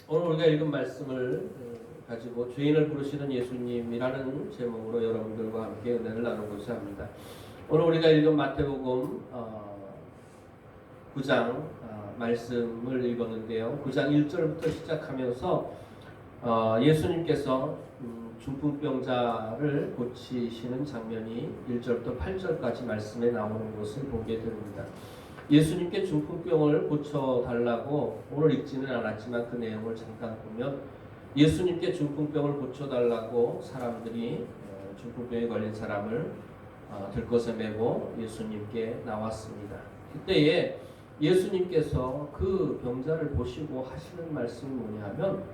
오늘 우리가 읽은 말씀을 가지고 죄인을 부르시는 예수님이라는 제목으로 여러분들과 함께 은혜를 나누고자 합니다. 오늘 우리가 읽은 마태복음 9장 말씀을 읽었는데요. 9장 1절부터 시작하면서 예수님께서 중풍병자를 고치시는 장면이 1절부터 8절까지 말씀에 나오는 것을 보게 됩니다. 예수님께 중풍병을 고쳐달라고 오늘 읽지는 않았지만 그 내용을 잠깐 보면 예수님께 중풍병을 고쳐달라고 사람들이 중풍병에 걸린 사람을 들것에 메고 예수님께 나왔습니다. 그때에 예수님께서 그 병자를 보시고 하시는 말씀이 뭐냐 하면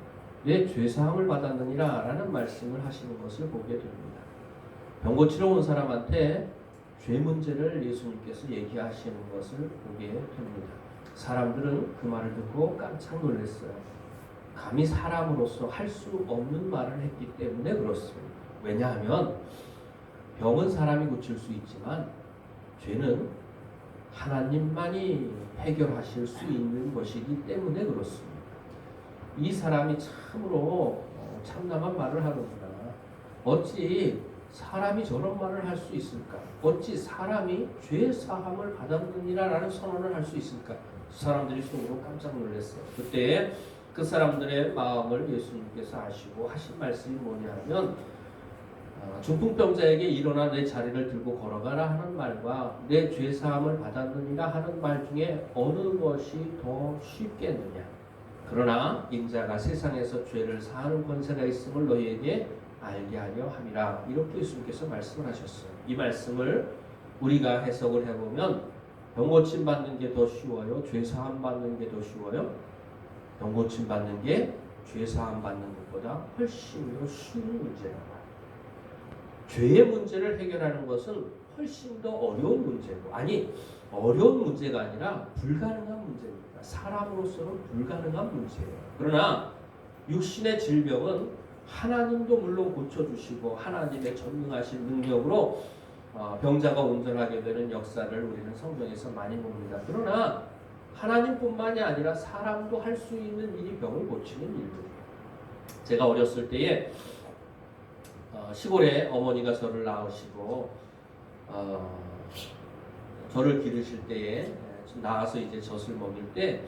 내 죄사함을 받았느니라 라는 말씀을 하시는 것을 보게 됩니다. 병 고치러 온 사람한테 죄 문제를 예수님께서 얘기하시는 것을 보게 됩니다. 사람들은 그 말을 듣고 깜짝 놀랐어요. 감히 사람으로서 할 수 없는 말을 했기 때문에 그렇습니다. 왜냐하면 병은 사람이 고칠 수 있지만 죄는 하나님만이 해결하실 수 있는 것이기 때문에 그렇습니다. 이 사람이 참으로 참담한 말을 하는구나. 어찌 사람이 저런 말을 할 수 있을까? 어찌 사람이 죄 사함을 받았느니라 라는 선언을 할 수 있을까? 사람들이 속으로 깜짝 놀랐어요. 그때 그 사람들의 마음을 예수님께서 아시고 하신 말씀이 뭐냐면 중풍병자에게 일어나 내 자리를 들고 걸어가라 하는 말과 내 죄 사함을 받았느니라 하는 말 중에 어느 것이 더 쉽겠느냐? 그러나 인자가 세상에서 죄를 사하는 권세가 있음을 너희에게 알게 하려 함이라. 이렇게 예수님께서 말씀을 하셨어요. 이 말씀을 우리가 해석을 해보면 병 고침 받는 게 더 쉬워요? 죄 사함 받는 게 더 쉬워요? 병 고침 받는 게 죄 사함 받는 것보다 훨씬 더 쉬운 문제라고. 죄의 문제를 해결하는 것은 훨씬 더 어려운 문제고, 아니 어려운 문제가 아니라 불가능한 문제입니다. 사람으로서는 불가능한 문제예요. 그러나 육신의 질병은 하나님도 물론 고쳐주시고 하나님의 전능하신 능력으로 병자가 온전하게 되는 역사를 우리는 성경에서 많이 봅니다. 그러나 하나님뿐만이 아니라 사람도 할 수 있는 일이 병을 고치는 일들이에요. 제가 어렸을 때에 시골에 어머니가 저를 낳으시고 저를 기르실 때에 나와서 이제 젖을 먹일 때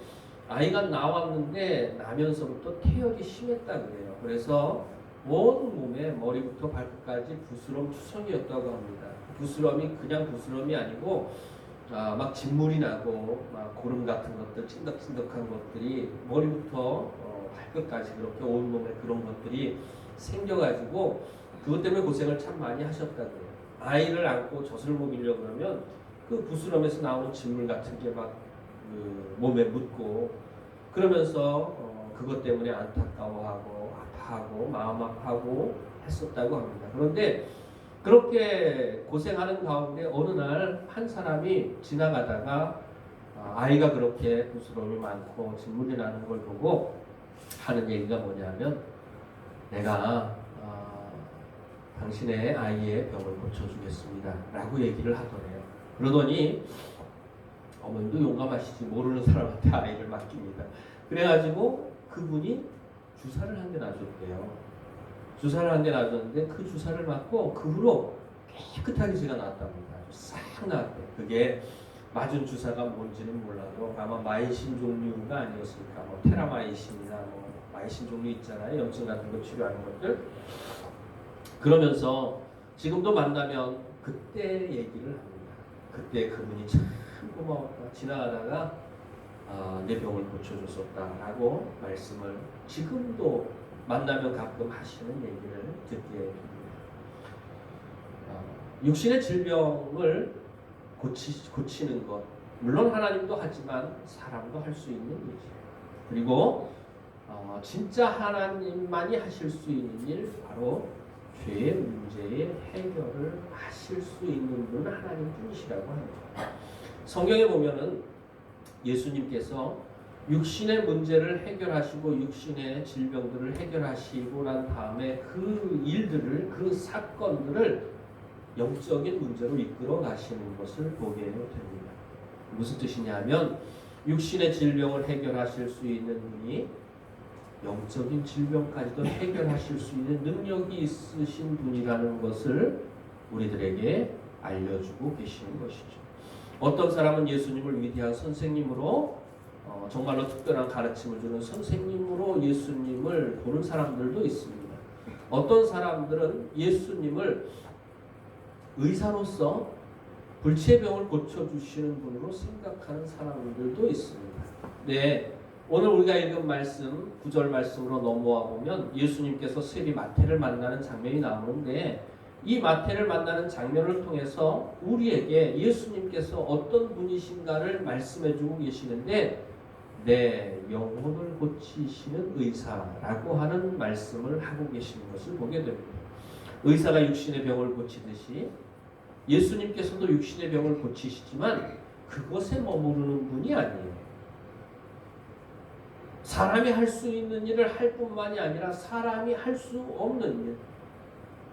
아이가 나왔는데 나면서부터 태역이 심했다 그래요. 그래서 온 몸에 머리부터 발끝까지 부스럼 투성이었다고 합니다. 부스럼이 그냥 부스럼이 아니고 막 진물이 나고 막 고름 같은 것들, 찐득찐득한 것들이 머리부터 발끝까지 그렇게 온 몸에 그런 것들이 생겨가지고 그것 때문에 고생을 참 많이 하셨다고 해요. 아이를 안고 젖을 먹이려고 그러면 그 부스럼에서 나오는 진물 같은 게 막 몸에 묻고 그러면서 그것 때문에 안타까워하고 아파하고 마음 아파하고 했었다고 합니다. 그런데 그렇게 고생하는 가운데 어느 날 한 사람이 지나가다가 아이가 그렇게 부스럼이 많고 진물이 나는 걸 보고 하는 얘기가 뭐냐면 내가 당신의 아이의 병을 고쳐주겠습니다 라고 얘기를 하더래요. 그러더니 어머님도 용감하시지 모르는 사람한테 아이를 맡깁니다. 그래가지고 그분이 주사를 한 대 놔줬대요. 주사를 한 대 놔줬는데 그 주사를 맞고 그 후로 깨끗하게 쥐가 나왔답니다. 싹 나왔대요. 그게 맞은 주사가 뭔지는 몰라도 아마 마이신 종류가 아니었을까. 뭐 테라마이신이나 뭐 마이신 종류 있잖아요. 염증 같은 거 치료하는 것들. 그러면서 지금도 만나면 그때 얘기를 합니다. 그때 그분이 참 고마웠다. 지나가다가 내 병을 고쳐줬었다라고 말씀을 지금도 만나면 가끔 하시는 얘기를 듣게 됩니다. 육신의 질병을 고치는 것 물론 하나님도 하지만 사람도 할 수 있는 일이에요. 그리고 진짜 하나님만이 하실 수 있는 일 바로 죄의 문제의 해결을 하실 수 있는 분은 하나님뿐이시라고 합니다. 성경에 보면은 예수님께서 육신의 문제를 해결하시고 육신의 질병들을 해결하시고 난 다음에 그 일들을 그 사건들을 영적인 문제로 이끌어 가시는 것을 보게 됩니다. 무슨 뜻이냐면 육신의 질병을 해결하실 수 있는 분이 영적인 질병까지도 해결하실 수 있는 능력이 있으신 분이라는 것을 우리들에게 알려주고 계시는 것이죠. 어떤 사람은 예수님을 위대한 선생님으로 정말로 특별한 가르침을 주는 선생님으로 예수님을 보는 사람들도 있습니다. 어떤 사람들은 예수님을 의사로서 불치의 병을 고쳐주시는 분으로 생각하는 사람들도 있습니다. 네, 오늘 우리가 읽은 말씀 9절 말씀으로 넘어와 보면 예수님께서 세리 마태를 만나는 장면이 나오는데 이 마태를 만나는 장면을 통해서 우리에게 예수님께서 어떤 분이신가를 말씀해주고 계시는데 내 영혼을 고치시는 의사라고 하는 말씀을 하고 계시는 것을 보게 됩니다. 의사가 육신의 병을 고치듯이 예수님께서도 육신의 병을 고치시지만 그것에 머무르는 분이 아니에요. 사람이 할 수 있는 일을 할 뿐만이 아니라 사람이 할 수 없는 일,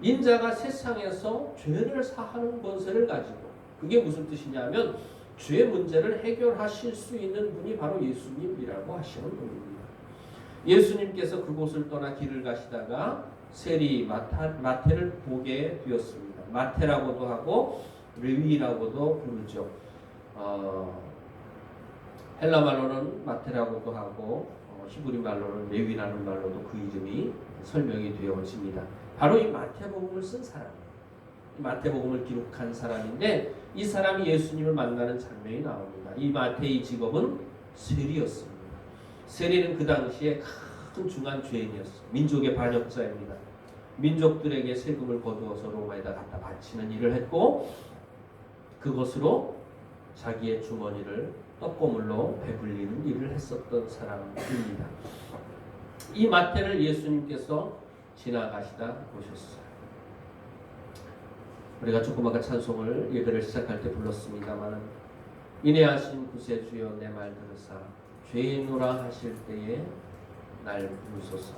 인자가 세상에서 죄를 사하는 권세를 가지고, 그게 무슨 뜻이냐면 죄 문제를 해결하실 수 있는 분이 바로 예수님이라고 하시는 분입니다. 예수님께서 그곳을 떠나 길을 가시다가 세리 마태를 보게 되었습니다. 마태라고도 하고 레위라고도 부르죠. 헬라 말로는 마태라고도 하고 히브리 말로는 레위라는 말로도 그 이름이 설명이 되어집니다. 바로 이 마태복음을 쓴 사람이에요. 마태복음을 기록한 사람인데 이 사람이 예수님을 만나는 장면이 나옵니다. 이 마태의 직업은 세리였습니다. 세리는 그 당시에 큰 중한 죄인이었어요. 민족의 반역자입니다. 민족들에게 세금을 거두어서 로마에다 갖다 바치는 일을 했고 그것으로 자기의 주머니를 떡고물로 배불리는 일을 했었던 사람입니다. 이 마태를 예수님께서 지나가시다 보셨어요. 우리가 조금 아까 찬송을 예배를 시작할 때 불렀습니다만 인애하신 구세주여 내 말 들으사 죄인노라 하실 때에 날 부르소서.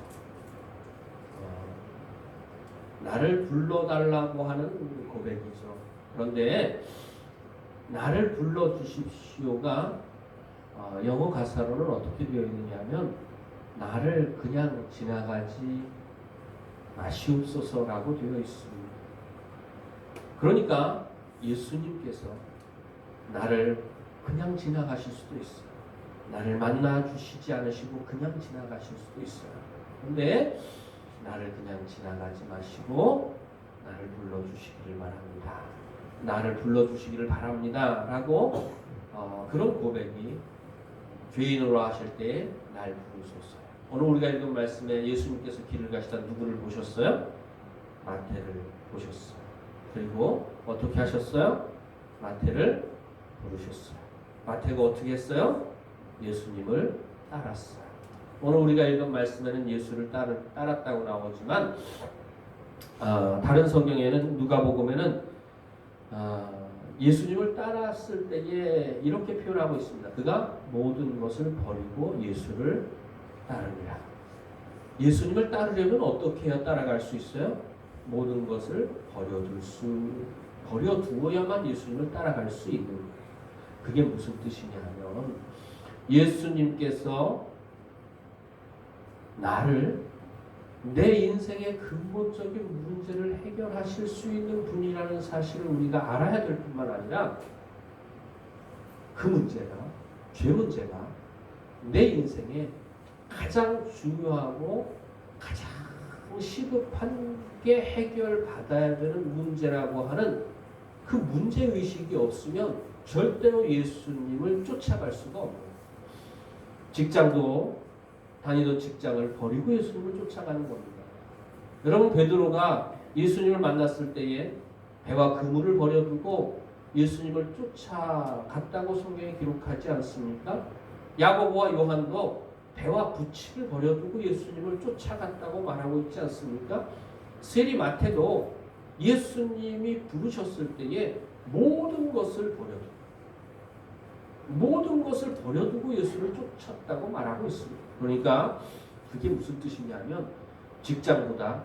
나를 불러달라고 하는 고백이죠. 그런데 나를 불러주십시오가 영어 가사로는 어떻게 되어 있느냐면 나를 그냥 지나가지 마시옵소서라고 되어 있습니다. 그러니까 예수님께서 나를 그냥 지나가실 수도 있어요. 나를 만나 주시지 않으시고 그냥 지나가실 수도 있어요. 그런데 나를 그냥 지나가지 마시고 나를 불러주시기를 바랍니다. 나를 불러주시기를 바랍니다. 라고 그런 고백이 죄인으로 하실 때 날 부르소서. 오늘 우리가 읽은 말씀에 예수님께서 길을 가시다 누구를 보셨어요? 마태를 보셨어요. 그리고 어떻게 하셨어요? 마태를 부르셨어요. 마태가 어떻게 했어요? 예수님을 따랐어요. 오늘 우리가 읽은 말씀에는 예수를 따랐다고 나오지만 다른 성경에는 누가복음에는 예수님을 따랐을 때에 이렇게 표현하고 있습니다. 그가 모든 것을 버리고 예수를 따르니라. 예수님을 따르려면 어떻게 해야 따라갈 수 있어요? 모든 것을 버려두어야만 예수님을 따라갈 수 있는 거예요. 그게 무슨 뜻이냐면 예수님께서 나를 내 인생의 근본적인 문제를 해결하실 수 있는 분이라는 사실을 우리가 알아야 될 뿐만 아니라 그 문제가, 죄 문제가 내 인생에 가장 중요하고 가장 시급한 게 해결받아야 되는 문제라고 하는 그 문제의식이 없으면 절대로 예수님을 쫓아갈 수가 없어요. 직장도 다니던 직장을 버리고 예수님을 쫓아가는 겁니다. 여러분 베드로가 예수님을 만났을 때에 배와 그물을 버려두고 예수님을 쫓아갔다고 성경에 기록하지 않습니까? 야고보와 요한도 배와 부치를 버려두고 예수님을 쫓아갔다고 말하고 있지 않습니까? 세리 마태도 예수님이 부르셨을 때에 모든 것을 버려두고 예수를 쫓았다고 말하고 있습니다. 그러니까 그게 무슨 뜻이냐면 직장보다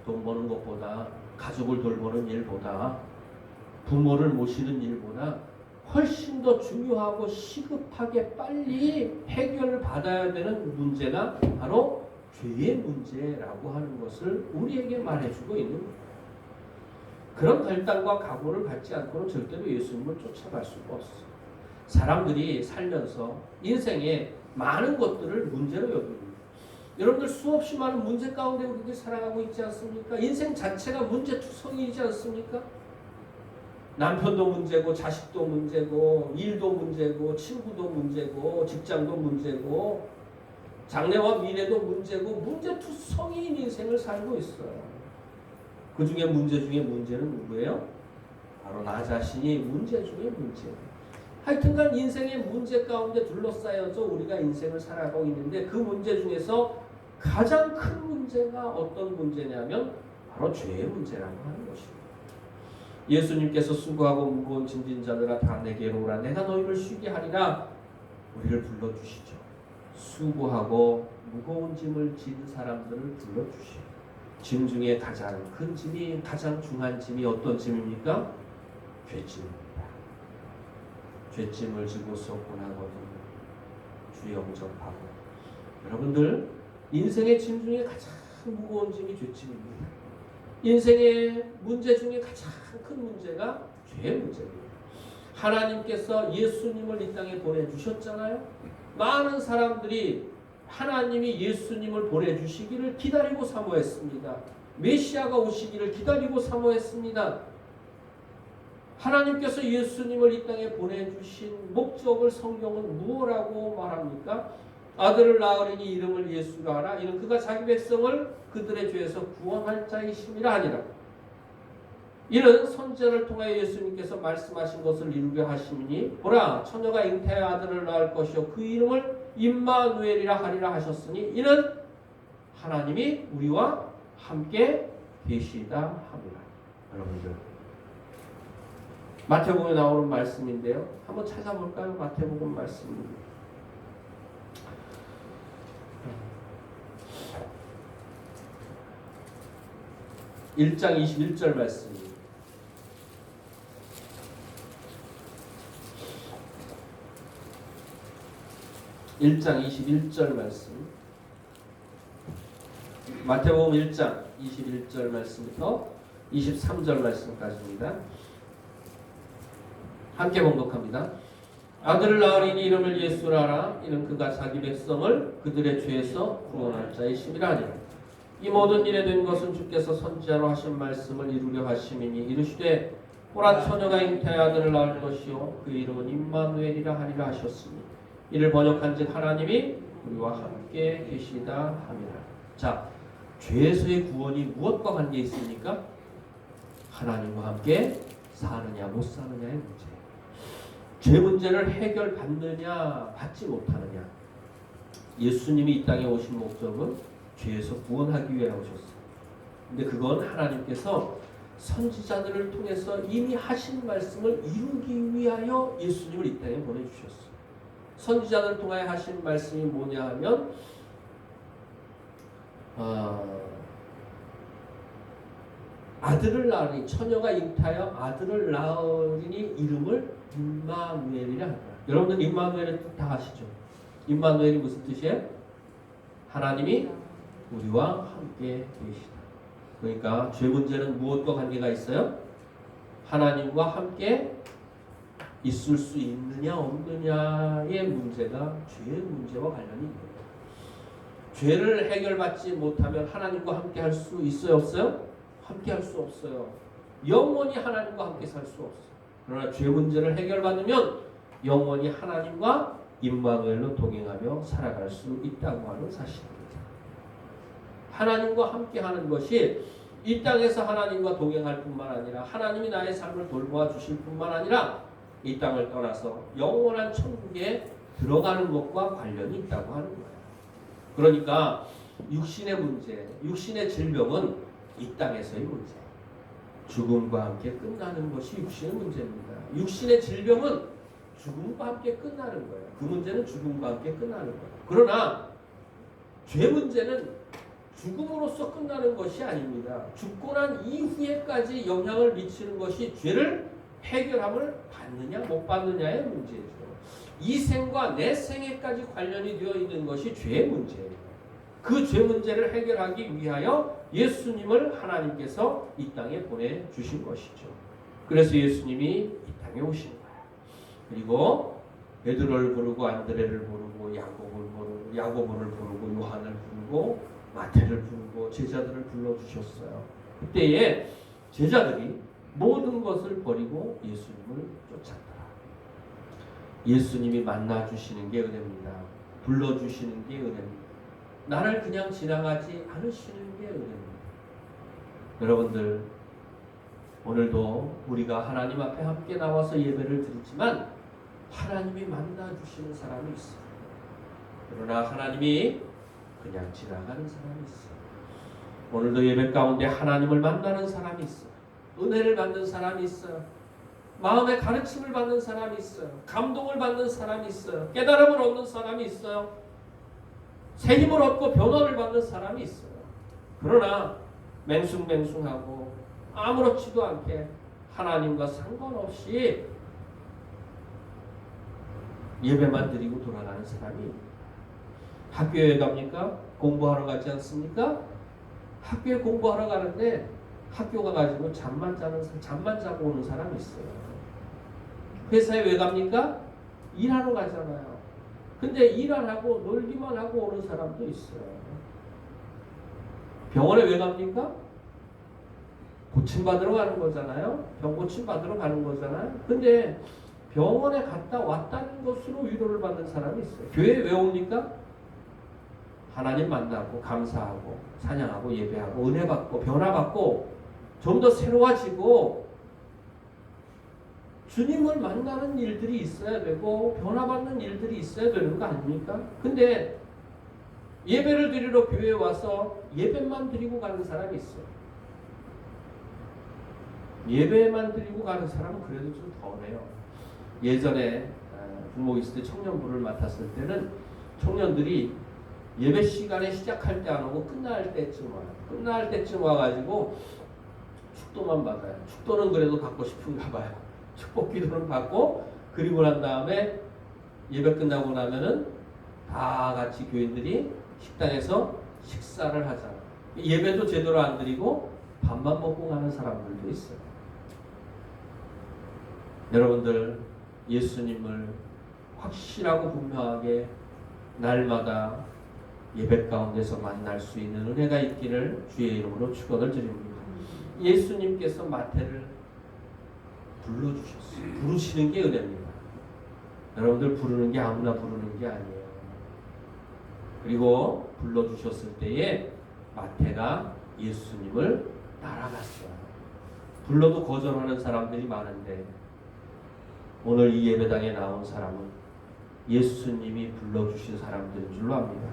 돈 버는 것보다 가족을 돌보는 일보다 부모를 모시는 일보다 훨씬 더 중요하고 시급하게 빨리 해결을 받아야 되는 문제가 바로 죄의 문제라고 하는 것을 우리에게 말해주고 있는 거예요. 그런 결단과 각오를 갖지 않고는 절대로 예수님을 쫓아갈 수가 없어요. 사람들이 살면서 인생에 많은 것들을 문제로 여깁니다. 여러분들 수없이 많은 문제 가운데 우리들이 살아가고 있지 않습니까? 인생 자체가 문제투성이지 않습니까? 남편도 문제고 자식도 문제고 일도 문제고 친구도 문제고 직장도 문제고 장래와 미래도 문제고 문제투성이인 인생을 살고 있어요. 그 중에 문제 중에 문제는 누구예요? 바로 나 자신이 문제 중에 문제예요. 하여튼간 인생의 문제 가운데 둘러싸여서 우리가 인생을 살아가고 있는데 그 문제 중에서 가장 큰 문제가 어떤 문제냐면 바로 죄의 문제라고 하는 것입니다. 예수님께서 수고하고 무거운 짐진 자들아 다 내게로 오라 내가 너희를 쉬게 하리라 우리를 불러주시죠. 수고하고 무거운 짐을 지는 사람들을 불러주시오. 짐 중에 가장 큰 짐이 가장 중요한 짐이 어떤 짐입니까? 죄짐입니다. 죄짐을 지고서 고나거든 주 영접하고 여러분들 인생의 짐 중에 가장 무거운 짐이 죄짐입니다. 인생의 문제 중에 가장 큰 문제가 죄의 문제입니다. 하나님께서 예수님을 이 땅에 보내주셨잖아요. 많은 사람들이 하나님이 예수님을 보내주시기를 기다리고 사모했습니다. 메시아가 오시기를 기다리고 사모했습니다. 하나님께서 예수님을 이 땅에 보내주신 목적을 성경은 무엇이라고 말합니까? 아들을 낳으리니 이름을 예수라 하라. 이는 그가 자기 백성을 그들의 죄에서 구원할 자이심이라 하니라. 이는 선지자를 통하여 예수님께서 말씀하신 것을 이루게 하심이니 보라 처녀가 잉태하여 아들을 낳을 것이요 그 이름을 임마누엘이라 하리라 하셨으니 이는 하나님이 우리와 함께 계시다 합니다. 여러분들 마태복음에 나오는 말씀인데요. 한번 찾아볼까요? 마태복음 말씀입니다. 1장 21절 말씀입니다. 1장 21절 말씀. 마태복음 1장 21절 말씀부터 23절 말씀까지입니다. 함께 봉독합니다. 아들을 낳으리니 이름을 예수라 하라. 이는 그가 자기 백성을 그들의 죄에서 구원할 자이심이라 하니라. 이 모든 일에 된 것은 주께서 선지자로 하신 말씀을 이루려 하심이니 이르시되 보라 처녀가 잉태하여 아들을 낳을 것이요 그 이름은 임마누엘이라 하리라 하셨으니 이를 번역한즉 하나님이 우리와 함께 계시다 함이라. 자, 죄에서의 구원이 무엇과 관계 있습니까? 하나님과 함께 사느냐 못 사느냐의 문제예요. 죄 문제를 해결받느냐 받지 못하느냐. 예수님이 이 땅에 오신 목적은 죄에서 구원하기 위해 오셨어요. 근데 그건 하나님께서 선지자들을 통해서 이미 하신 말씀을 이루기 위하여 예수님을 이 땅에 보내주셨어요. 선지자들을 통하여 하신 말씀이 뭐냐 하면 아들을 낳으니 처녀가 잉태하여 아들을 낳으니 이름을 임마누엘이라 합니다. 여러분들 임마누엘의 뜻 다 아시죠? 임마누엘이 무슨 뜻이에요? 하나님이 우리와 함께 계시다. 그러니까 죄 문제는 무엇과 관계가 있어요? 하나님과 함께 있을 수 있느냐 없느냐의 문제가 죄의 문제와 관련이 있는 거예요. 죄를 해결받지 못하면 하나님과 함께 할 수 있어요 없어요? 함께 할 수 없어요. 영원히 하나님과 함께 살 수 없어요. 그러나 죄 문제를 해결받으면 영원히 하나님과 임마누엘로 동행하며 살아갈 수 있다고 하는 사실입니다. 하나님과 함께 하는 것이 이 땅에서 하나님과 동행할 뿐만 아니라 하나님이 나의 삶을 돌보아 주실 뿐만 아니라 이 땅을 떠나서 영원한 천국에 들어가는 것과 관련이 있다고 하는 거예요. 그러니까 육신의 문제, 육신의 질병은 이 땅에서의 문제. 죽음과 함께 끝나는 것이 육신의 문제입니다. 육신의 질병은 죽음과 함께 끝나는 거예요. 그 문제는 죽음과 함께 끝나는 거예요. 그러나 죄 문제는 죽음으로써 끝나는 것이 아닙니다. 죽고 난 이후에까지 영향을 미치는 것이 죄를 해결함을 받느냐 못 받느냐의 문제죠. 이 생과 내 생에까지 관련이 되어 있는 것이 죄의 문제예요. 그 죄 문제를 해결하기 위하여 예수님을 하나님께서 이 땅에 보내주신 것이죠. 그래서 예수님이 이 땅에 오신 거예요. 그리고 베드로를 부르고 안드레를 부르고 야고보를 부르고 요한을 부르고 마태를 부르고 제자들을 불러주셨어요. 그때에 제자들이 모든 것을 버리고 예수님을 쫓았더라. 예수님이 만나주시는 게 은혜입니다. 불러주시는 게 은혜입니다. 나를 그냥 지나가지 않으시는 게 은혜입니다. 여러분들, 오늘도 우리가 하나님 앞에 함께 나와서 예배를 드리지만 하나님이 만나주시는 사람이 있어요. 그러나 하나님이 그냥 지나가는 사람이 있어요. 오늘도 예배 가운데 하나님을 만나는 사람이 있어요. 은혜를 받는 사람이 있어요. 마음의 가르침을 받는 사람이 있어요. 감동을 받는 사람이 있어요. 깨달음을 얻는 사람이 있어요. 새 힘을 얻고 변화를 받는 사람이 있어요. 그러나 맹숭맹숭하고 아무렇지도 않게 하나님과 상관없이 예배만 드리고 돌아가는 사람이 학교에 갑니까? 공부하러 가지 않습니까? 학교에 공부하러 가는데 학교 가가지고 잠만 자고 오는 사람이 있어요. 회사에 왜 갑니까? 일하러 가잖아요. 근데 일 안 하고 놀기만 하고 오는 사람도 있어요. 병원에 왜 갑니까? 고침 받으러 가는 거잖아요. 병 고침 받으러 가는 거잖아요. 근데 병원에 갔다 왔다는 것으로 위로를 받는 사람이 있어요. 교회에 왜 옵니까? 하나님 만나고 감사하고 찬양하고 예배하고 은혜 받고 변화 받고 좀 더 새로워지고 주님을 만나는 일들이 있어야 되고 변화받는 일들이 있어야 되는 거 아닙니까? 근데 예배를 드리러 교회에 와서 예배만 드리고 가는 사람이 있어요. 예배만 드리고 가는 사람은 그래도 좀 덜해요. 예전에 부모 있을 때 청년부를 맡았을 때는 청년들이 예배 시간에 시작할 때 안 오고 끝날 때쯤 와요. 끝날 때쯤 와가지고 축도만 받아요. 축도는 그래도 받고 싶은가 봐요. 축복 기도는 받고 그리고 난 다음에 예배 끝나고 나면은 다 같이 교인들이 식당에서 식사를 하잖아요. 예배도 제대로 안 드리고 밥만 먹고 가는 사람들도 있어요. 여러분들, 예수님을 확실하고 분명하게 날마다 예배 가운데서 만날 수 있는 은혜가 있기를 주의 이름으로 축원을 드립니다. 예수님께서 마태를 불러주셨어요. 부르시는 게 은혜입니다. 여러분들, 부르는 게 아무나 부르는 게 아니에요. 그리고 불러주셨을 때에 마태가 예수님을 따라갔어요. 불러도 거절하는 사람들이 많은데 오늘 이 예배당에 나온 사람은 예수님이 불러주신 사람들인 줄로 압니다.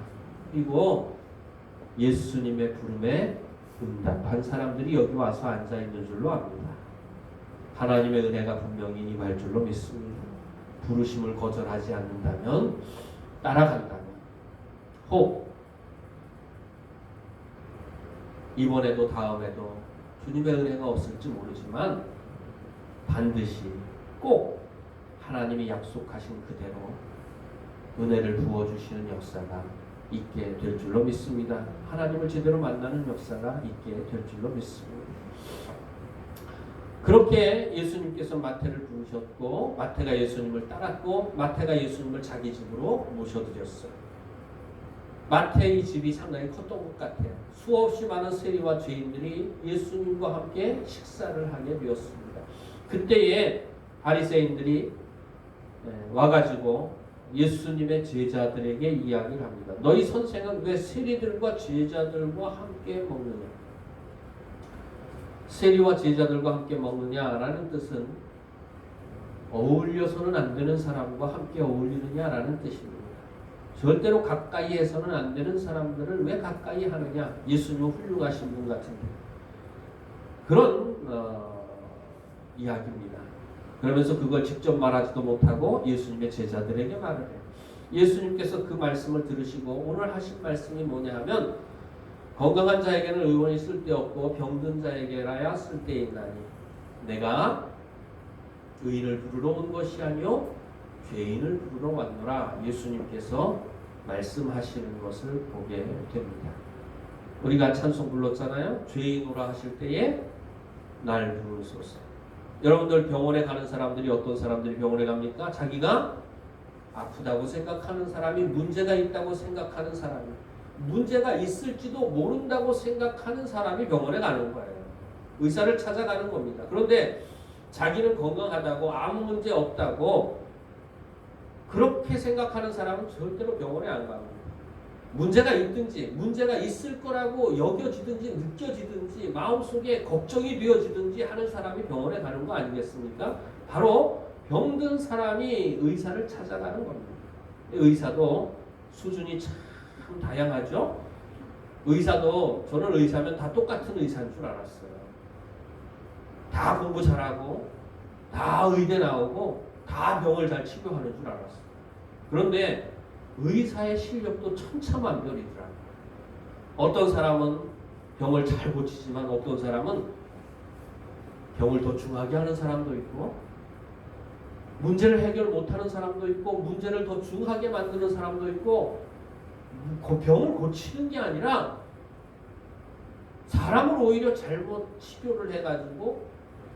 그리고 예수님의 부름에 응답한 사람들이 여기 와서 앉아있는 줄로 압니다. 하나님의 은혜가 분명히 임할 줄로 믿습니다. 부르심을 거절하지 않는다면, 따라간다면, 혹 이번에도 다음에도 주님의 은혜가 없을지 모르지만 반드시 꼭 하나님이 약속하신 그대로 은혜를 부어주시는 역사가 있게 될 줄로 믿습니다. 하나님을 제대로 만나는 역사가 있게 될 줄로 믿습니다. 그렇게 예수님께서 마태를 부르셨고 마태가 예수님을 따랐고 마태가 예수님을 자기 집으로 모셔드렸어요. 마태의 집이 상당히 컸던 것 같아요. 수없이 많은 세리와 죄인들이 예수님과 함께 식사를 하게 되었습니다. 그때에 바리새인들이 와가지고 예수님의 제자들에게 이야기를 합니다. 너희 선생은 왜 세리들과 제자들과 함께 먹느냐? 세리와 제자들과 함께 먹느냐라는 뜻은 어울려서는 안 되는 사람과 함께 어울리느냐라는 뜻입니다. 절대로 가까이 해서는 안 되는 사람들을 왜 가까이 하느냐? 예수님은 훌륭하신 분 같은데 그런 이야기입니다. 그러면서 그걸 직접 말하지도 못하고 예수님의 제자들에게 말을 해요. 예수님께서 그 말씀을 들으시고 오늘 하신 말씀이 뭐냐 하면 건강한 자에게는 의원이 쓸데없고 병든 자에게라야 쓸데있나니 내가 의인을 부르러 온 것이 아니요 죄인을 부르러 왔노라 예수님께서 말씀하시는 것을 보게 됩니다. 우리가 찬송 불렀잖아요. 죄인오라 하실 때에 날 부르소서. 여러분들 병원에 가는 사람들이 어떤 사람들이 병원에 갑니까? 자기가 아프다고 생각하는 사람이, 문제가 있다고 생각하는 사람이, 문제가 있을지도 모른다고 생각하는 사람이 병원에 가는 거예요. 의사를 찾아가는 겁니다. 그런데 자기는 건강하다고, 아무 문제 없다고 그렇게 생각하는 사람은 절대로 병원에 안 갑니다. 문제가 있든지 문제가 있을 거라고 여겨지든지 느껴지든지 마음속에 걱정이 되어지든지 하는 사람이 병원에 가는 거 아니겠습니까? 바로 병든 사람이 의사를 찾아가는 겁니다. 의사도 수준이 참 다양하죠. 의사도, 저는 의사면 다 똑같은 의사인 줄 알았어요. 다 공부 잘하고 다 의대 나오고 다 병을 잘 치료하는 줄 알았어요. 그런데 의사의 실력도 천차만별이더라고요. 어떤 사람은 병을 잘 고치지만 어떤 사람은 병을 더 중하게 하는 사람도 있고, 문제를 해결 못하는 사람도 있고, 문제를 더 중하게 만드는 사람도 있고, 병을 고치는 게 아니라 사람을 오히려 잘못 치료를 해가지고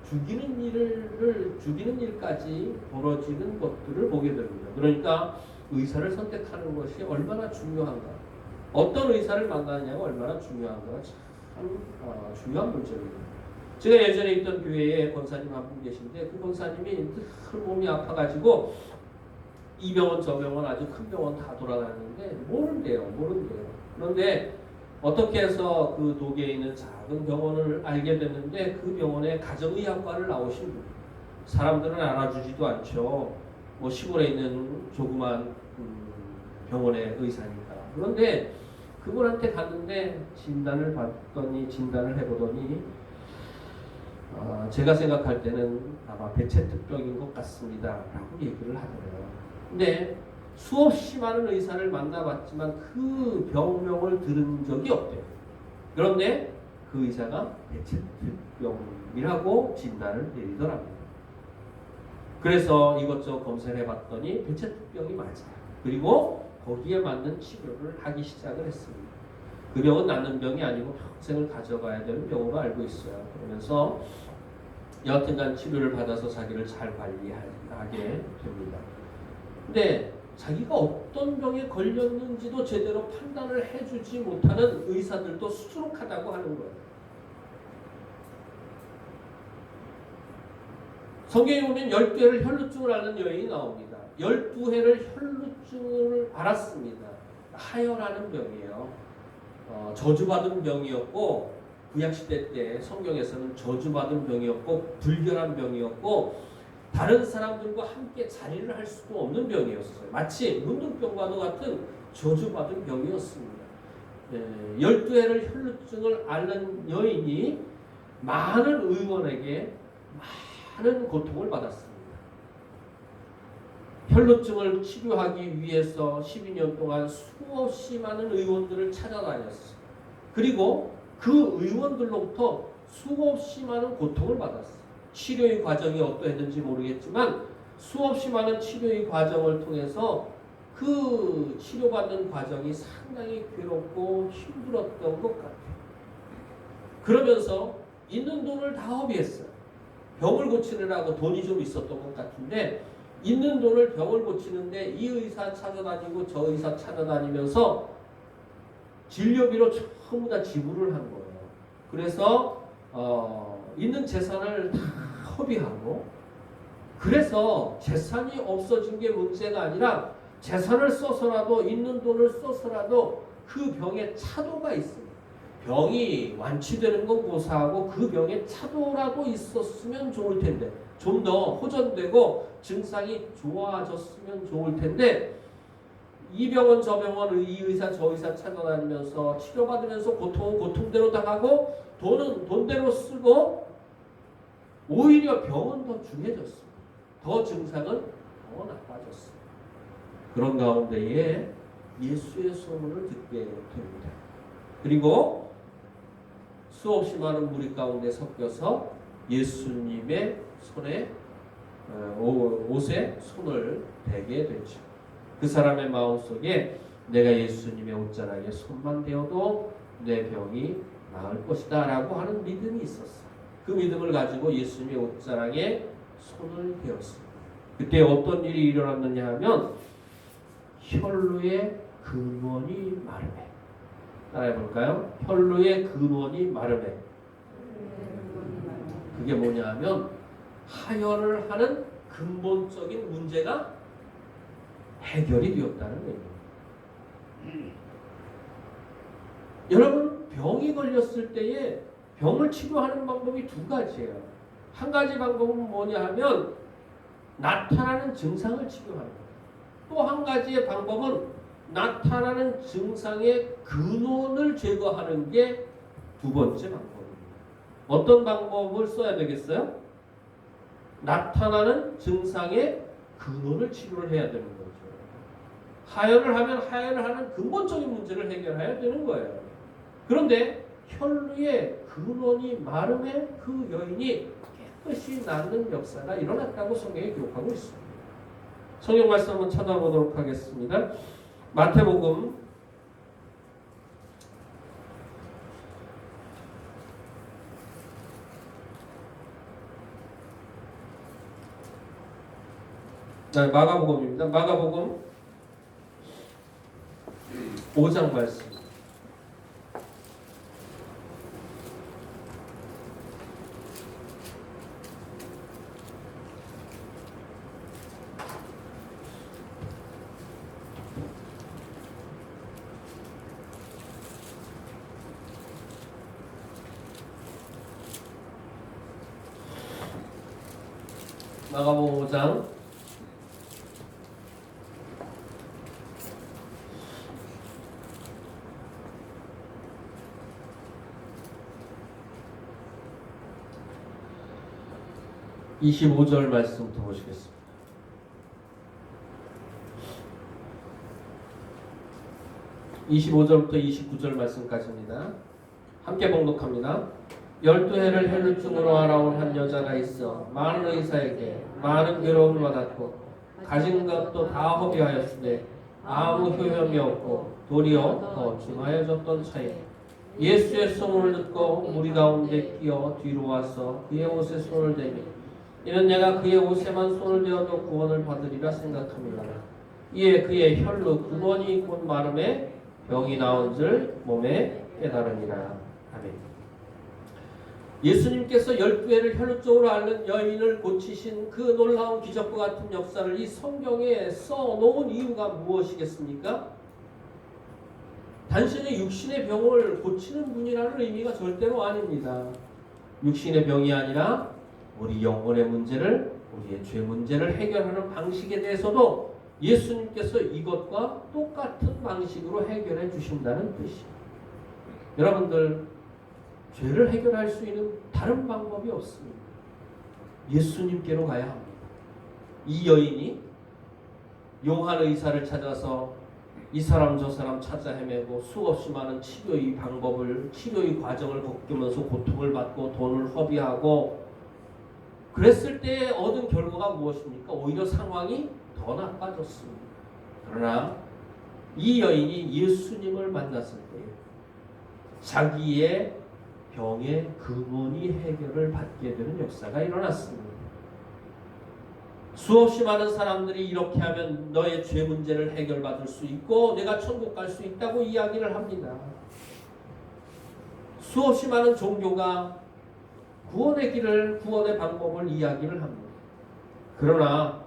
죽이는 일까지 벌어지는 것들을 보게 됩니다. 그러니까 의사를 선택하는 것이 얼마나 중요한가, 어떤 의사를 만나느냐가 얼마나 중요한가, 참 중요한 문제입니다. 제가 예전에 있던 교회에 권사님 한 분 계신데, 그 권사님이 늘 몸이 아파가지고 이 병원 저 병원 아주 큰 병원 다 돌아다니는데 모른대요. 그런데 어떻게 해서 그 독에 있는 작은 병원을 알게 됐는데, 그 병원에 가정의학과를 나오신 분. 사람들은 알아주지도 않죠. 뭐 시골에 있는 조그만 병원의 의사니까. 그런데 그분한테 갔는데 진단을 해보더니 제가 생각할 때는 아마 배체특병인 것 같습니다 라고 얘기를 하더래요. 근데 수없이 많은 의사를 만나봤지만 그 병명을 들은 적이 없대요. 그런데 그 의사가 배체특병이라고 진단을 내리더랍니다. 그래서 이것저것 검사를 해봤더니 배체특병이 맞아요. 그리고 거기에 맞는 치료를 하기 시작을 했습니다. 그 병은 낫는 병이 아니고 평생을 가져가야 되는 병으로 알고 있어요. 그러면서 여하튼간 치료를 받아서 자기를 잘 관리하게 됩니다. 근데 자기가 어떤 병에 걸렸는지도 제대로 판단을 해주지 못하는 의사들도 수두룩하다고 하는 거예요. 성경에 보면 12해를 혈루증을 앓는 여인이 나옵니다. 12해를 혈루증을 앓았습니다. 하혈하는 병이에요. 저주받은 병이었고, 구약시대 때 성경에서는 저주받은 병이었고 불결한 병이었고 다른 사람들과 함께 자리를 할 수도 없는 병이었어요. 마치 문둥병과도 같은 저주받은 병이었습니다. 12해를 혈루증을 앓는 여인이 많은 의원에게 많은 고통을 받았습니다. 혈루증을 치료하기 위해서 12년 동안 수없이 많은 의원들을 찾아다녔어요. 그리고 그 의원들로부터 수없이 많은 고통을 받았어요. 치료의 과정이 어떠했는지 모르겠지만 수없이 많은 치료의 과정을 통해서 그 치료받는 과정이 상당히 괴롭고 힘들었던 것 같아요. 그러면서 있는 돈을 다 허비했어요. 병을 고치느라고 돈이 좀 있었던 것 같은데 있는 돈을 병을 고치는데 이 의사 찾아다니고 저 의사 찾아다니면서 진료비로 전부 다 지불을 한 거예요. 그래서 있는 재산을 다 허비하고, 그래서 재산이 없어진 게 문제가 아니라 재산을 써서라도 있는 돈을 써서라도 그 병에 차도가 있습니다. 병이 완치되는 건 고사하고 그 병에 차도라도 있었으면 좋을 텐데, 좀 더 호전되고 증상이 좋아졌으면 좋을 텐데, 이 병원 저 병원 이 의사 저 의사 찾아다니면서 치료받으면서 고통은 고통대로 당하고 돈은 돈대로 쓰고 오히려 병은 더 중해졌습니다. 더 증상은 더 나빠졌습니다. 그런 가운데에 예수의 소문을 듣게 됩니다. 그리고 수없이 많은 무리 가운데 섞여서 예수님의 손에 옷에 손을 대게 되죠. 그 사람의 마음속에 내가 예수님의 옷자락에 손만 대어도 내 병이 나을 것이다 라고 하는 믿음이 있었어요. 그 믿음을 가지고 예수님의 옷자락에 손을 대었습니다. 그때 어떤 일이 일어났느냐 하면 혈루의 근원이 마름에. 따라해 볼까요? 혈루의 근원이 마름에. 그게 뭐냐 하면 하혈을 하는 근본적인 문제가 해결이 되었다는 얘기입니다. 여러분, 병이 걸렸을 때에 병을 치료하는 방법이 두 가지예요. 한 가지 방법은 뭐냐 하면 나타나는 증상을 치료하는 거예요. 또 한 가지의 방법은 나타나는 증상의 근원을 제거하는 게 두 번째 방법입니다. 어떤 방법을 써야 되겠어요? 나타나는 증상의 근원을 치료를 해야 되는 거죠. 하혈을 하면 하혈을 하는 근본적인 문제를 해결해야 되는 거예요. 그런데 혈루의 근원이 마름에 그 여인이 깨끗이 낫는 역사가 일어났다고 성경에 기록하고 있습니다. 성경 말씀 한번 찾아보도록 하겠습니다. 마태복음 5장 말씀. 마가복음 5장 25절 말씀부터 보시겠습니다. 25절부터 29절 말씀까지입니다. 함께 봉독합니다. 12해를 혈루증으로 알아온 한 여자가 있어 많은 의사에게 많은 괴로움을 받았고 가진 것도 다 허비하였으되 아무 효험이 없고 도리어 더 중하여졌던 차에 예수의 소문을 듣고 무리 가운데 끼어 뒤로 와서 그의 옷에 손을 대며 이는 내가 그의 옷에만 손을 대어도 구원을 받으리라 생각합니다. 이에 그의 혈루 근원이 곧 마름에 병이 나온 줄 몸에 깨달으니라. 아멘. 예수님께서 12해를 혈루증으로 앓는 여인을 고치신 그 놀라운 기적과 같은 역사를 이 성경에 써놓은 이유가 무엇이겠습니까? 단순히 육신의 병을 고치는 분이라는 의미가 절대로 아닙니다. 육신의 병이 아니라 우리 영혼의 문제를, 우리의 죄 문제를 해결하는 방식에 대해서도 예수님께서 이것과 똑같은 방식으로 해결해 주신다는 뜻이에요. 여러분들, 죄를 해결할 수 있는 다른 방법이 없습니다. 예수님께로 가야 합니다. 이 여인이 용한 의사를 찾아서 이 사람 저 사람 찾아 헤매고 수없이 많은 치료의 방법을, 치료의 과정을 겪으면서 고통을 받고 돈을 허비하고 그랬을 때 얻은 결과가 무엇입니까? 오히려 상황이 더 나빠졌습니다. 그러나 이 여인이 예수님을 만났을 때 자기의 병의 근원이 해결을 받게 되는 역사가 일어났습니다. 수없이 많은 사람들이 이렇게 하면 너의 죄 문제를 해결받을 수 있고 내가 천국 갈 수 있다고 이야기를 합니다. 수없이 많은 종교가 구원의 길을, 구원의 방법을 이야기를 합니다. 그러나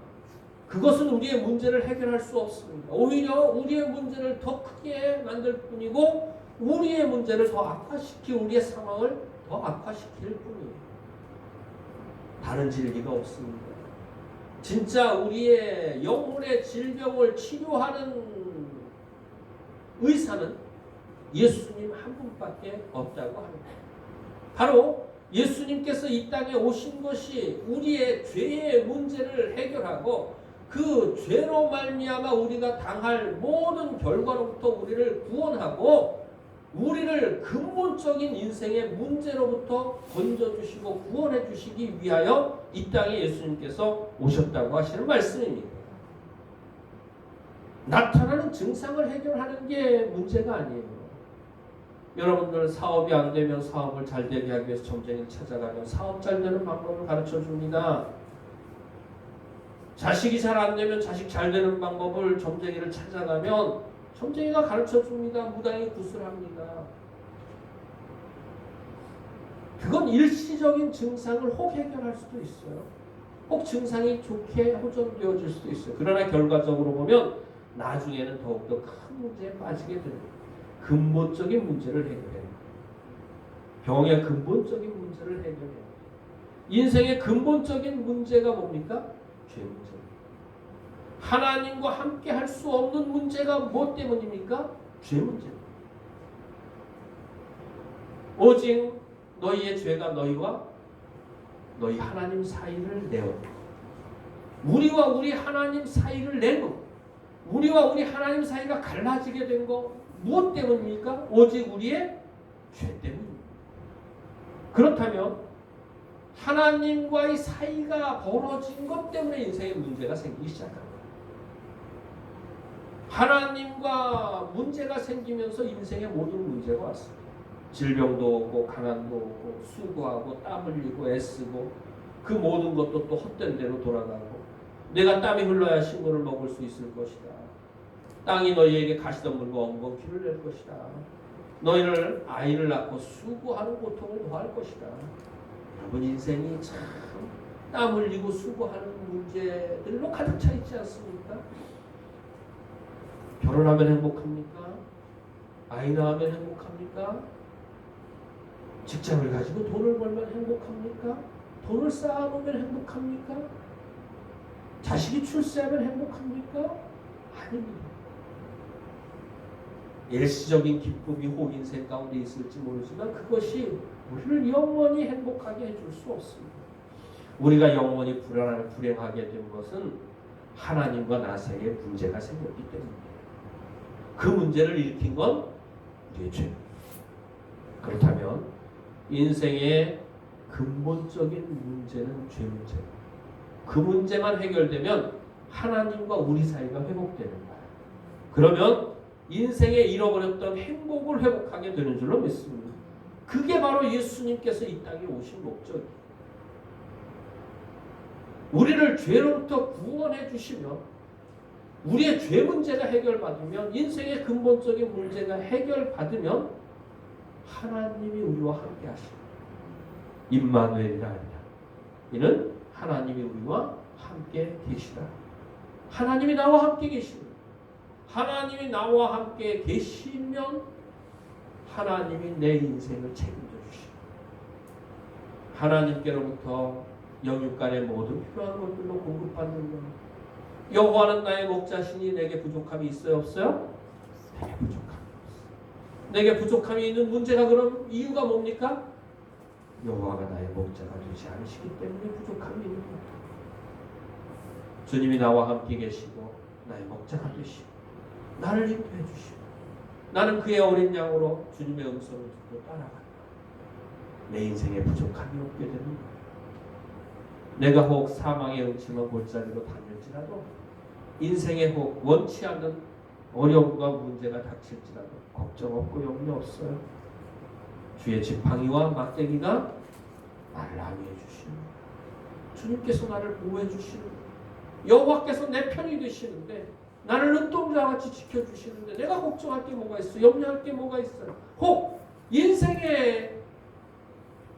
그것은 우리의 문제를 해결할 수 없습니다. 오히려 우리의 문제를 더 크게 만들 뿐이고 우리의 문제를 더 악화시키고 우리의 상황을 더 악화시킬 뿐이에요. 다른 진리가 없습니다. 진짜 우리의 영혼의 질병을 치료하는 의사는 예수님 한 분밖에 없다고 합니다. 바로 예수님께서 이 땅에 오신 것이 우리의 죄의 문제를 해결하고 그 죄로 말미암아 우리가 당할 모든 결과로부터 우리를 구원하고 우리를 우리를 근본적인 인생의 문제로부터 건져주시고 구원해 주시기 위하여 이 땅에 예수님께서 오셨다고 하시는 말씀입니다. 나타나는 증상을 해결하는 게 문제가 아니에요. 여러분들 사업이 안 되면 사업을 잘 되게 하기 위해서 점쟁이를 찾아가면 사업 잘 되는 방법을 가르쳐 줍니다. 자식이 잘 안 되면 자식 잘 되는 방법을 점쟁이를 찾아가면 점쟁이가 가르쳐 줍니다. 무당이 구슬합니다. 그건 일시적인 증상을 혹 해결할 수도 있어요. 혹 증상이 좋게 호전되어질 수도 있어요. 그러나 결과적으로 보면 나중에는 더욱더 큰 문제에 빠지게 됩니다. 근본적인 문제를 해결해요. 병의 근본적인 문제를 해결해요. 인생의 근본적인 문제가 뭡니까? 죄 문제. 하나님과 함께 할 수 없는 문제가 무엇 때문입니까? 죄 문제입니다. 오직 너희의 죄가 너희와 너희 하나님 사이를 내어 우리와 우리 하나님 사이를 내고 우리와 우리 하나님 사이가 갈라지게 된 거 무엇 때문입니까? 오직 우리의 죄 때문입니다. 그렇다면 하나님과의 사이가 벌어진 것 때문에 인생에 문제가 생기기 시작합니다. 하나님과 문제가 생기면서 인생의 모든 문제가 왔습니다. 질병도 오고 가난도 오고 수고하고 땀 흘리고 애쓰고 그 모든 것도 또 헛된 대로 돌아가고 내가 땀이 흘러야 식물을 먹을 수 있을 것이다. 땅이 너희에게 가시덤불과 엉겅퀴를 낼 것이다. 너희를 아이를 낳고 수고하는 고통을 더할 것이다. 여러분 인생이 참 땀 흘리고 수고하는 문제들로 가득 차 있지 않습니까? 결혼하면 행복합니까? 아이 낳으면 행복합니까? 직장을 가지고 돈을 벌면 행복합니까? 돈을 쌓아놓으면 행복합니까? 자식이 출세하면 행복합니까? 아닙니다. 일시적인 기쁨이 혹 인생 가운데 있을지 모르지만 그것이 우리를 영원히 행복하게 해줄 수 없습니다. 우리가 영원히 불행하게 된 것은 하나님과 나 사이에 문제가 생겼기 때문입니다. 그 문제를 일으킨 건 우리의 죄입니다. 그렇다면 인생의 근본적인 문제는 죄 문제입니다. 그 문제만 해결되면 하나님과 우리 사이가 회복되는 거예요. 그러면 인생에 잃어버렸던 행복을 회복하게 되는 줄로 믿습니다. 그게 바로 예수님께서 이 땅에 오신 목적이에요. 우리를 죄로부터 구원해 주시면 우리의 죄 문제가 해결받으면 인생의 근본적인 문제가 해결받으면 하나님이 우리와 함께 하시고 임마누엘이라 하리라. 이는 하나님이 우리와 함께 계시다. 하나님이 나와 함께 계시고 하나님이 나와 함께 계시면 하나님이 내 인생을 책임져 주시고 하나님께로부터 영육간의 모든 필요한 것들로 공급받는 것. 여호와는 나의 목자시니 내게 부족함이 있어요? 없어요? 내게 부족함이 없어요. 내게 부족함이 있는 문제가 그럼 이유가 뭡니까? 여호와가 나의 목자가 되지 않으시기 때문에 부족함이 있는 겁니다. 주님이 나와 함께 계시고 나의 목자가 되시고 나를 인도해 주시고 나는 그의 어린 양으로 주님의 음성을 듣고 따라간다. 내 인생에 부족함이 없게 되는 거예요. 내가 혹 사망의 음침한 골짜기로 다닐지라도 인생에 혹 원치 않는 어려움과 문제가 닥칠지라도 걱정 없고 염려 없어요. 주의 지팡이와 막대기가 나를 안위해 주시는 주님께서 나를 보호해 주시는 여호와께서 내 편이 되시는데 나를 눈동자같이 지켜주시는데 내가 걱정할 게 뭐가 있어? 염려할 게 뭐가 있어요? 혹 인생에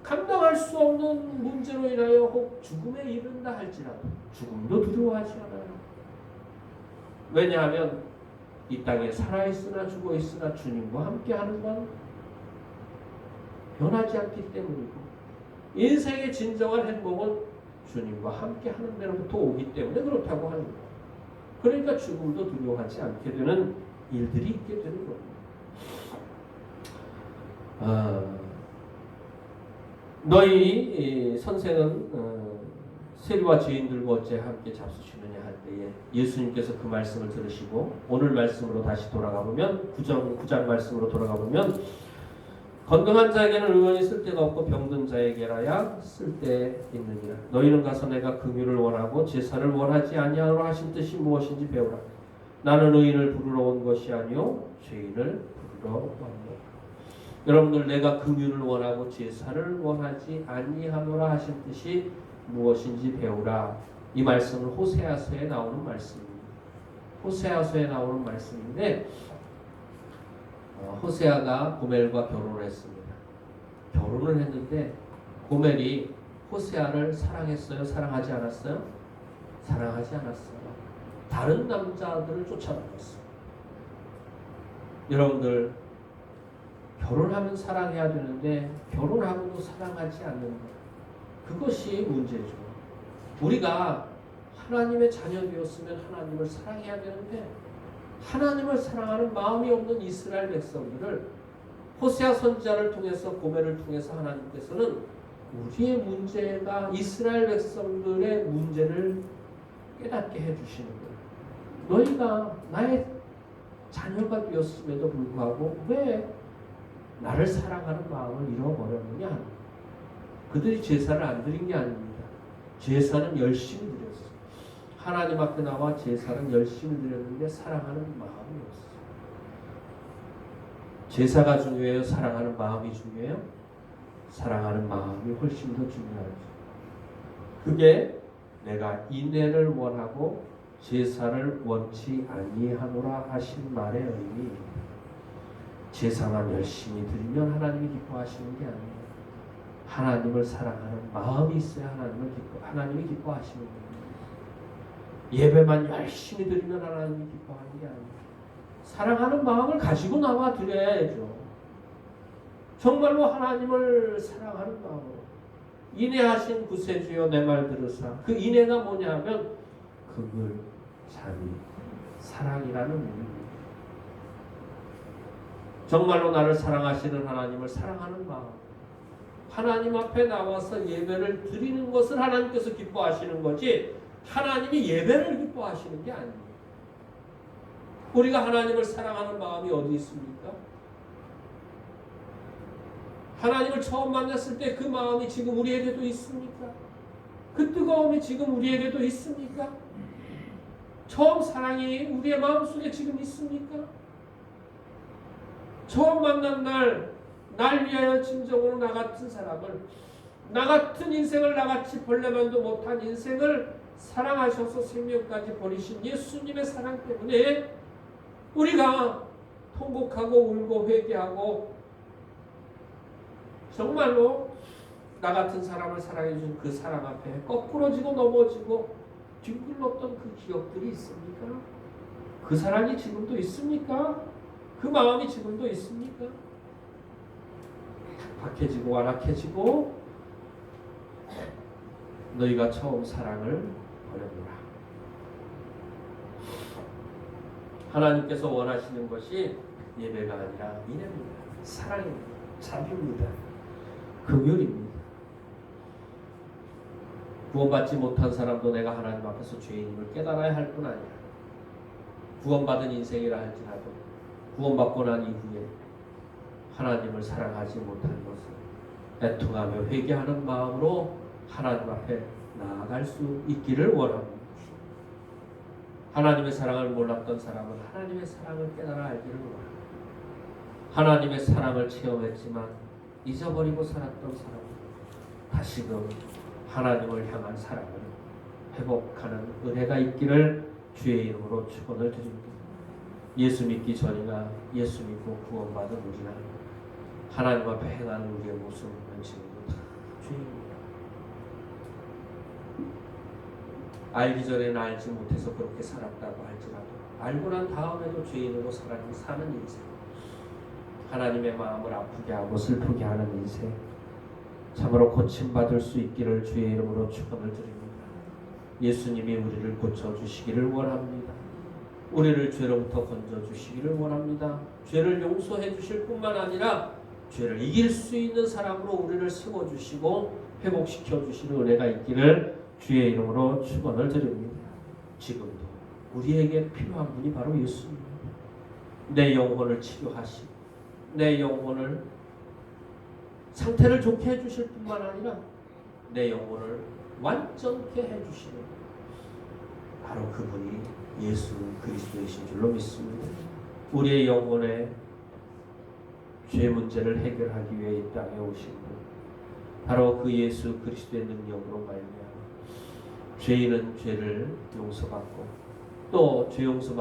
감당할 수 없는 문제로 인하여 혹 죽음에 이른다 할지라도 죽음도 두려워하지 않아요. 왜냐하면 이 땅에 살아있으나 죽어있으나 주님과 함께하는 건 변하지 않기 때문이고 인생의 진정한 행복은 주님과 함께하는 데로부터 오기 때문에 그렇다고 하는 거예요. 그러니까 죽음도 두려워하지 않게 되는 일들이 있게 되는 겁니다. 너희 선생은 세리와 죄인들과 어째 함께 잡수시느냐 할 때에 예수님께서 그 말씀을 들으시고 오늘 말씀으로 다시 돌아가 보면 9장 말씀으로 돌아가 보면 건강한 자에게는 의원이 쓸데가 없고 병든 자에게라야 쓸데 있느니라. 너희는 가서 내가 긍휼을 원하고 제사를 원하지 아니하노라 하신 뜻이 무엇인지 배우라. 나는 의인을 부르러 온 것이 아니요 죄인을 부르러 왔노라. 여러분들, 내가 긍휼을 원하고 제사를 원하지 아니하노라 하신 뜻이 무엇인지 배우라. 이 말씀은 호세아서에 나오는 말씀입니다. 호세아서에 나오는 말씀인데 호세아가 고멜과 결혼을 했습니다. 결혼을 했는데 고멜이 호세아를 사랑했어요? 사랑하지 않았어요? 사랑하지 않았어요. 다른 남자들을 쫓아다녔어요. 여러분들, 결혼하면 사랑해야 되는데 결혼하고도 사랑하지 않는 것, 그것이 문제죠. 우리가 하나님의 자녀 되었으면 하나님을 사랑해야 되는데 하나님을 사랑하는 마음이 없는 이스라엘 백성들을 호세아 선지자를 통해서, 고멜을 통해서 하나님께서는 우리의 문제가 이스라엘 백성들의 문제를 깨닫게 해주시는 거예요. 너희가 나의 자녀가 되었음에도 불구하고 왜 나를 사랑하는 마음을 잃어버렸느냐. 그들이 제사를 안 드린 게 아닙니다. 제사는 열심히 드렸어요. 하나님 앞에 나와 제사는 열심히 드렸는데 사랑하는 마음이 없어요. 제사가 중요해요? 사랑하는 마음이 중요해요? 사랑하는 마음이 훨씬 더 중요하죠. 그게 내가 인애를 원하고 제사를 원치 아니하노라 하신 말의 의미입니다. 제사만 열심히 드리면 하나님이 기뻐하시는 게 아니에요. 하나님을 사랑하는 마음이 있어야 하나님이 기뻐하시는 거예요. 예배만 열심히 드리면 하나님이 기뻐하는 게 아니에요. 사랑하는 마음을 가지고 나와 드려야죠. 정말로 하나님을 사랑하는 마음으로. 인애하신 구세주여 내 말 들으사. 그 인애가 뭐냐 하면 긍휼, 자비, 사랑이라는 의미입니다. 정말로 나를 사랑하시는 하나님을 사랑하는 마음, 하나님 앞에 나와서 예배를 드리는 것을 하나님께서 기뻐하시는 거지 하나님이 예배를 기뻐하시는 게 아닙니다. 우리가 하나님을 사랑하는 마음이 어디 있습니까? 하나님을 처음 만났을 때 그 마음이 지금 우리에게도 있습니까? 그 뜨거움이 지금 우리에게도 있습니까? 처음 사랑이 우리의 마음속에 지금 있습니까? 처음 만난 날 위하여 진정으로 나 같은 사람을, 나 같은 인생을 나같이 벌레만도 못한 인생을 사랑하셔서 생명까지 버리신 예수님의 사랑 때문에 우리가 통곡하고 울고 회개하고 정말로 나 같은 사람을 사랑해 준 그 사랑 앞에 거꾸러지고 넘어지고 뒹굴렀던 그 기억들이 있습니까? 그 사랑이 지금도 있습니까? 그 마음이 지금도 있습니까? 박해지고 완악해지고 너희가 처음 사랑을 버렸노라. 하나님께서 원하시는 것이 예배가 아니라 인애입니다. 사랑입니다. 자비입니다. 긍휼입니다. 구원받지 못한 사람도 내가 하나님 앞에서 죄인임을 깨달아야 할 뿐 아니야. 구원받은 인생이라 할지라도 구원받고 난 이후에 하나님을 사랑하지 못한 것을 애통하며 회개하는 마음으로 하나님 앞에 나아갈 수 있기를 원합니다. 하나님의 사랑을 몰랐던 사람은 하나님의 사랑을 깨달아 알기를 원합니다. 하나님의 사랑을 체험했지만 잊어버리고 살았던 사람은 다시금 하나님을 향한 사랑을 회복하는 은혜가 있기를 주의 이름으로 축원을 드립니다. 예수 믿기 전이나 예수 믿고 구원받은 우리나 하나님 앞에 행하는 우리의 모습은 지금도 다 죄입니다. 알기 전에는 알지 못해서 그렇게 살았다고 할지라도 알고 난 다음에도 죄인으로 사는 인생, 하나님의 마음을 아프게 하고 슬프게 하는 인생, 참으로 고침받을 수 있기를 주의 이름으로 축원을 드립니다. 예수님이 우리를 고쳐주시기를 원합니다. 우리를 죄로부터 건져주시기를 원합니다. 죄를 용서해 주실 뿐만 아니라 죄를 이길 수 있는 사람으로 우리를 세워주시고 회복시켜 주시는 은혜가 있기를 주의 이름으로 축원을 드립니다. 지금도 우리에게 필요한 분이 바로 예수님입니다. 내 영혼을 치료하시고 내 영혼을 상태를 좋게 해주실 뿐만 아니라 내 영혼을 완전케 해주시는 바로 그분이 예수 그리스도이신 줄로 믿습니다. 우리의 영혼의 죄 문제를 해결하기 위해 이 땅에 오신 분, 바로 그 예수 그리스도의 능력으로 말미암아 죄인은 죄를 용서받고 또 죄 용서받고